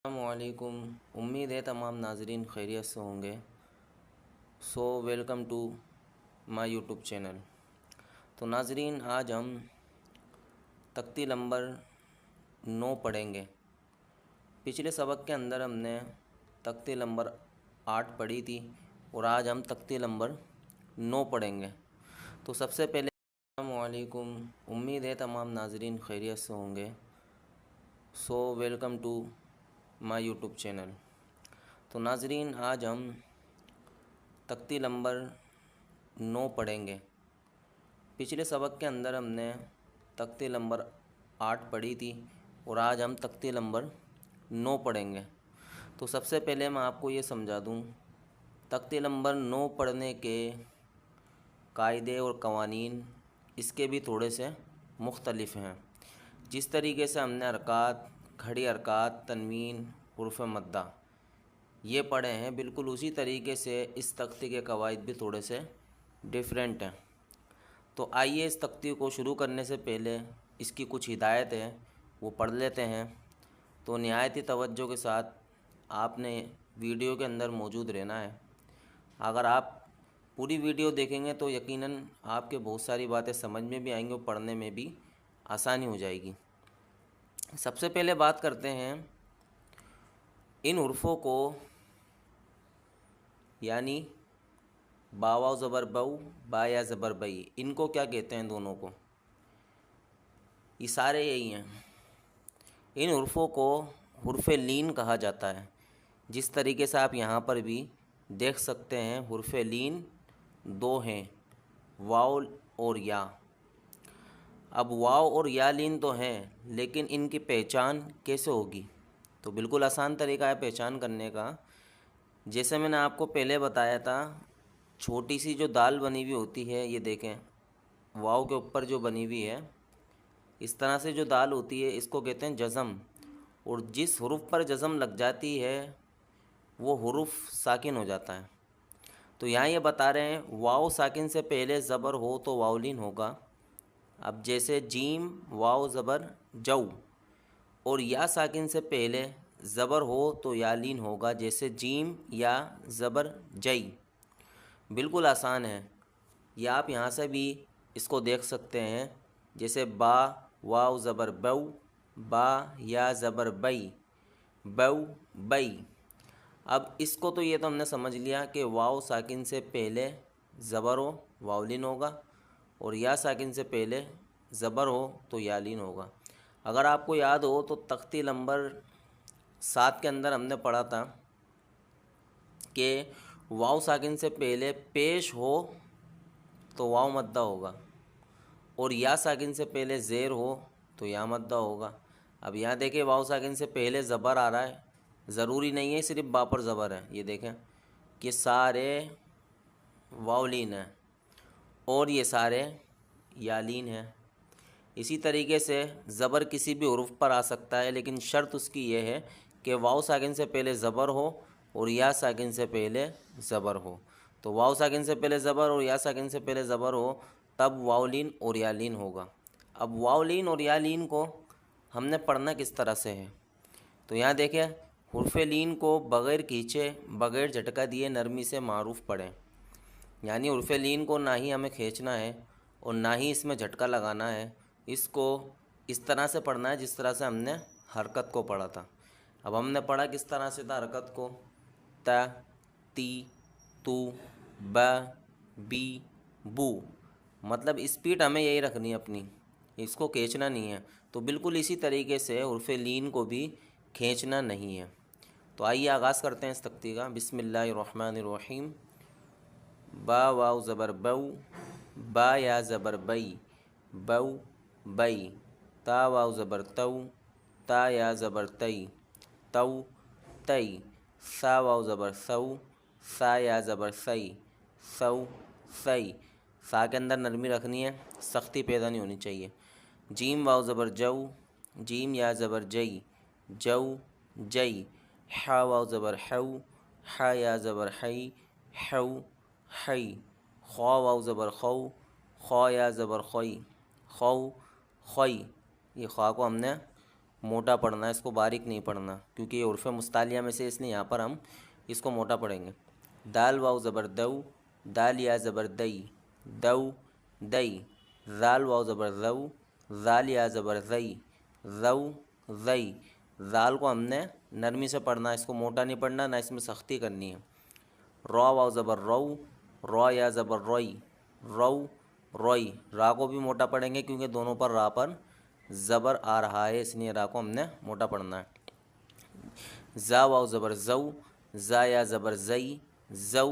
السلام علیکم۔ امید ہے تمام ناظرین خیریت سے ہوں گے۔ Welcome to my YouTube channel. تو ناظرین، آج ہم تختی نمبر 9 پڑھیں گے۔ پچھلے سبق کے اندر ہم نے تختی نمبر 8 پڑھی تھی اور آج ہم تختی نمبر 9 پڑھیں گے۔ تو سب سے پہلے السلام علیکم۔ امید ہے تمام ناظرین خیریت سے ہوں گے۔ Welcome to my YouTube channel. تو ناظرین، آج ہم تختی نمبر 9 پڑھیں گے۔ پچھلے سبق کے اندر ہم نے تختی نمبر 8 پڑھی تھی اور آج ہم تختی نمبر 9 پڑھیں گے۔ تو سب سے پہلے میں آپ کو یہ سمجھا دوں، تختی نمبر 9 پڑھنے کے قاعدے اور قوانین اس کے بھی تھوڑے سے مختلف ہیں۔ جس طریقے سے ہم نے حرکات، کھڑی حرکات، تنوین، حروف مدہ یہ پڑھے ہیں، بالکل اسی طریقے سے اس تختی کے قواعد بھی تھوڑے سے ڈیفرنٹ ہیں۔ تو آئیے اس تختی کو شروع کرنے سے پہلے اس کی کچھ ہدایت ہے وہ پڑھ لیتے ہیں۔ تو نہایت ہی توجہ کے ساتھ آپ نے ویڈیو کے اندر موجود رہنا ہے۔ اگر آپ پوری ویڈیو دیکھیں گے تو یقیناً آپ کے بہت ساری باتیں سمجھ میں بھی آئیں گی اور پڑھنے میں بھی آسانی ہو جائے گی۔ سب سے پہلے بات کرتے ہیں ان حروفوں کو، یعنی با واو زبر بو، با یا زبر بئی، ان کو کیا کہتے ہیں دونوں کو؟ یہ سارے یہی ہیں۔ ان حروفوں کو حرف لین کہا جاتا ہے۔ جس طریقے سے آپ یہاں پر بھی دیکھ سکتے ہیں، حرف لین 2 ہیں، واو اور یا۔ اب واو اور یا لین تو ہیں، لیکن ان کی پہچان کیسے ہوگی؟ تو بالکل آسان طریقہ ہے پہچان کرنے کا۔ جیسے میں نے آپ کو پہلے بتایا تھا، چھوٹی سی جو دال بنی ہوئی ہوتی ہے، یہ دیکھیں واو کے اوپر جو بنی ہوئی ہے، اس طرح سے جو دال ہوتی ہے اس کو کہتے ہیں جزم، اور جس حرف پر جزم لگ جاتی ہے وہ حرف ساکن ہو جاتا ہے۔ تو یہاں یہ بتا رہے ہیں واو ساکن سے پہلے زبر ہو تو واولین ہوگا۔ اب جیسے جیم واو زبر جو، اور یا ساکن سے پہلے زبر ہو تو یالین ہوگا، جیسے جیم یا زبر جئی۔ بالکل آسان ہے، یا آپ یہاں سے بھی اس کو دیکھ سکتے ہیں، جیسے با واو زبر بو، با یا زبر بئی، بو بئی۔ اب اس کو تو یہ تو ہم نے سمجھ لیا کہ واو ساکن سے پہلے زبر ہو واولین ہوگا، اور یا ساکن سے پہلے زبر ہو تو یالین ہوگا۔ اگر آپ کو یاد ہو تو تختی نمبر 7 کے اندر ہم نے پڑھا تھا کہ واو ساکن سے پہلے پیش ہو تو واو مدہ ہوگا، اور یا ساکن سے پہلے زیر ہو تو یا مدہ ہوگا۔ اب یہاں دیکھیں واو ساکن سے پہلے زبر آ رہا ہے، ضروری نہیں ہے صرف با پر زبر ہے، یہ دیکھیں کہ سارے واولین ہیں اور یہ سارے یالین ہیں۔ اسی طریقے سے زبر کسی بھی حرف پر آ سکتا ہے، لیکن شرط اس کی یہ ہے کہ واو ساکن سے پہلے زبر ہو اور یا ساکن سے پہلے زبر ہو۔ تو واو ساکن سے پہلے زبر اور یا ساکن سے پہلے زبر ہو تب واولین اور یالین ہوگا۔ اب واولین اور یالین کو ہم نے پڑھنا کس طرح سے ہے؟ تو یہاں دیکھیں حرف لین کو بغیر کھینچے، بغیر جھٹکا دیے نرمی سے معروف پڑھیں۔ یعنی حرف لین کو نہ ہی ہمیں کھینچنا ہے اور نہ ہی اس میں جھٹکا لگانا ہے، اس کو اس طرح سے پڑھنا ہے جس طرح سے ہم نے حرکت کو پڑھا تھا۔ اب ہم نے پڑھا کس طرح سے تھا حرکت کو؟ تا، تی، تو، با، بی، بو، مطلب اسپیڈ ہمیں یہی رکھنی ہے اپنی، اس کو کھینچنا نہیں ہے۔ تو بالکل اسی طریقے سے حرف لین کو بھی کھینچنا نہیں ہے۔ تو آئیے آغاز کرتے ہیں اس تختی کا۔ بسم اللہ الرحمن الرحیم۔ با واو زبر بو، با یا زبر بئی، بو بئی۔ تا واو زبر تو، تا یا زبر تئی، تو تئی۔ سا واو زبر سو، سا یا زبر سئی، سو سئی۔ سا کے اندر نرمی رکھنی ہے، سختی پیدا نہیں ہونی چاہیے۔ جیم واو زبر جو، جیم یا زبر جئی، جو جئی۔ حا واو زبر حو، حا یا زبر حئی، حو حئی۔ خوا واو زبر خو، خوا یا زبر خوئی، خو خوئی۔ یہ خوا کو ہم نے موٹا پڑھنا ہے، اس کو باریک نہیں پڑھنا، کیونکہ یہ عرف مستعلیہ میں سے، اس لیے یہاں پر ہم اس کو موٹا پڑھیں گے۔ دال واو زبر دو، دال یا زبر دئی، دو دئی۔ زال واو زبر زو، زال یا زبر زئی، زو زئی۔ زال کو ہم نے نرمی سے پڑھنا ہے، اس کو موٹا نہیں پڑھنا، نہ اس میں سختی کرنی ہے۔ رو واو زبر رو، رو یا زبر روئی، رو روئی۔ را کو بھی موٹا پڑھیں گے کیونکہ دونوں پر را پر زبر آ رہا ہے، اس لیے را کو ہم نے موٹا پڑھنا ہے۔ زا واو زبر زو، زا یا زبر زئی، زو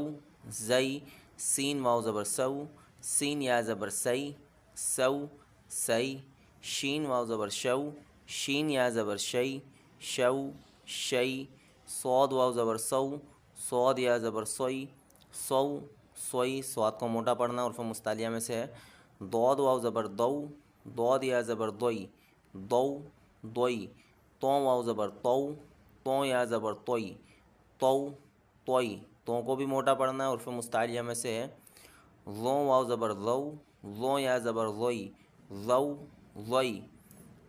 زئی۔ سین واو زبر سو، سین یا زبر سئی، سو سئی۔ شین واو زبر شو، شین یا زبر شئی، شو شئی۔ صاد واو زبر سو، صاد یا زبر سوئی، سو سوئی۔ صاد کو موٹا پڑھنا عرف مستعلیہ میں سے ہے۔ ضاد واو زبر دو، ضاد یا زبر دوئی، دو دوئی۔ تو واو زبر تو، تو یا زبر توئی، تو توئی۔ تو کو بھی موٹا پڑھنا ہے، عرف مستعلیہ میں سے ہے۔ ذو واو زبر ذو، ذو یا زبر ذوئی، ذو ذوئی۔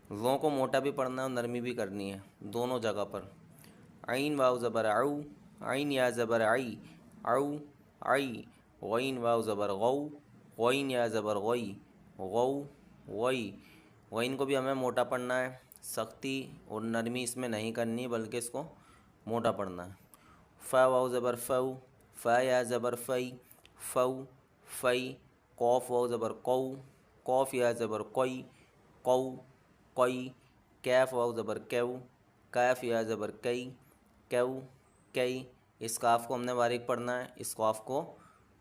ذو کو موٹا بھی پڑھنا ہے اور نرمی بھی کرنی ہے، دونوں جگہ پر۔ عین واو زبر عو، عین یا زبر عئی، عو عئی۔ غین واو زبر غو، غین یا زبر غوئی، غو غوئی۔ غین کو بھی ہمیں موٹا پڑھنا ہے، سختی اور نرمی اس میں نہیں کرنی بلکہ اس کو موٹا پڑھنا ہے۔ فا واو زبر فو، فا یا زبر فئی، فو فئی۔ قوف واو زبر قو، قوف یا زبر قوئی، قو قوئی۔ کیف واو زبر کیو، کیف یا زبر کئی، کیو کئی۔ اس کاف کو ہم نے باریک پڑھنا ہے، اس قاف کو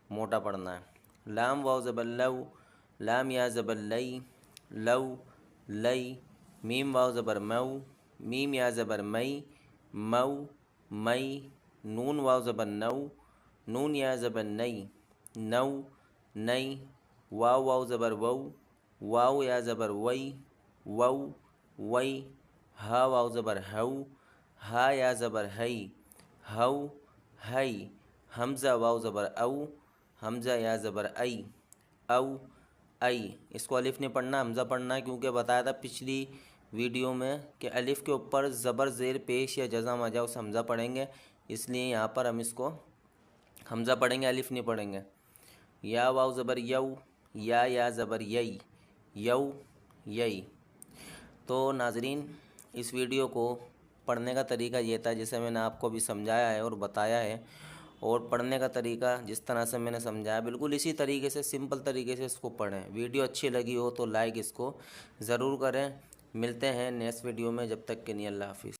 موٹا پڑھنا ہے۔ لام واو زبر لو، لام یا زبر لئی، لو لئی۔ میم واو زبر مو، میم یا زبر مئی، مو مئی۔ نون واو زبر نو، نون یا زبر نئی، نو نئی۔ واو واو زبر وو، واو یا زبر وئی، وو وئی۔ ہا واو زبر ہو، ہا یا زبر ہئی، ہو ہئی۔ حمزہ واو زبر او، حمزہ یا زبر ای، او ای۔ اس کو الف نہیں پڑھنا، حمزہ پڑھنا ہے، کیونکہ بتایا تھا پچھلی ویڈیو میں کہ الف کے اوپر زبر زیر پیش یا جزم آ جائے اسے حمزہ پڑھیں گے، اس لیے یہاں پر ہم اس کو حمزہ پڑھیں گے، الف نہیں پڑھیں گے۔ یا واو زبر یو، یا زبر یئی، یو یئی۔ تو ناظرین، اس ویڈیو کو پڑھنے کا طریقہ یہ تھا جیسے میں نے آپ کو بھی سمجھایا ہے اور بتایا ہے، اور پڑھنے کا طریقہ جس طرح سے میں نے سمجھایا بالکل اسی طریقے سے، سمپل طریقے سے اس کو پڑھیں۔ ویڈیو اچھی لگی ہو تو لائک اس کو ضرور کریں۔ ملتے ہیں نیکسٹ ویڈیو میں، جب تک کہ نہیں، اللہ حافظ۔